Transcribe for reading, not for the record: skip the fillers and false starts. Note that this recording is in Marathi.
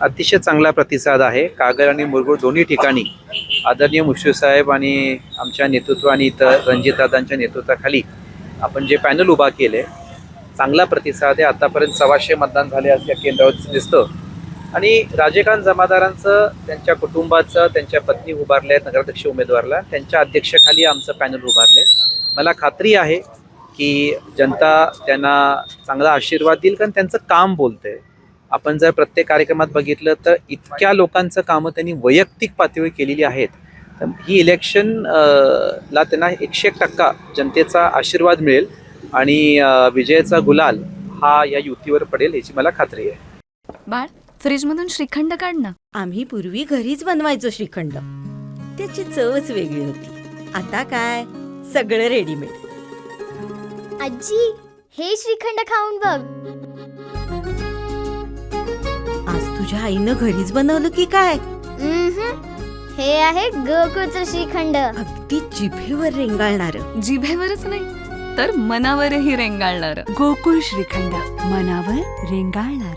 अतिशय चांगला प्रतिसाद आहे. कागल आणि मुरगुड दोन्ही ठिकाणी आदरणीय मुश्रीफ साहेब आणि आमच्या नेतृत्वाने इथं रणजितदादांच्या नेतृत्वाखाली आपण जे पॅनल उभा केले, चांगला प्रतिसाद आहे. आतापर्यंत 1,200 मतदान झाले असं या केंद्रावर दिसतं. आणि राजेकांत जमादारांचं, त्यांच्या कुटुंबाचं, त्यांच्या पत्नी उभारले आहेत नगराध्यक्ष उमेदवारला, त्यांच्या अध्यक्षाखाली आमचं पॅनल उभारले. मला खात्री आहे की जनता त्यांना चांगला आशीर्वाद देईल, कारण त्यांचं काम बोलतंय. आपण जर प्रत्येक कार्यक्रमात बघितलं तर इतक्या लोकांचं कामं त्यांनी वैयक्तिक पातळीवर केलेली आहेत. तर ही इलेक्शन ला त्यांना 101% जनतेचा आशीर्वाद मिळेल आणि विजयाचा गुलाल हा या युतीवर पडेल याची मला खात्री आहे. बाळ, फ्रीजमधून श्रीखंड काढ ना. आम्ही पूर्वी घरीच बनवायचो श्रीखंड. त्याची चवच वेगळी होती. आता काय सगळं रेडीमेड. आजी, हे श्रीखंड खाऊन बघ. आज तुझ्या आईनं घरीच बनवलं की काय? हे आहे गोकुळचं श्रीखंड. अगदी जिभेवर रेंगाळणार. जिभेवरच नाही तर मनावरही रेंगाळणार. गोकुळ श्रीखंड, मनावर रेंगाळणार.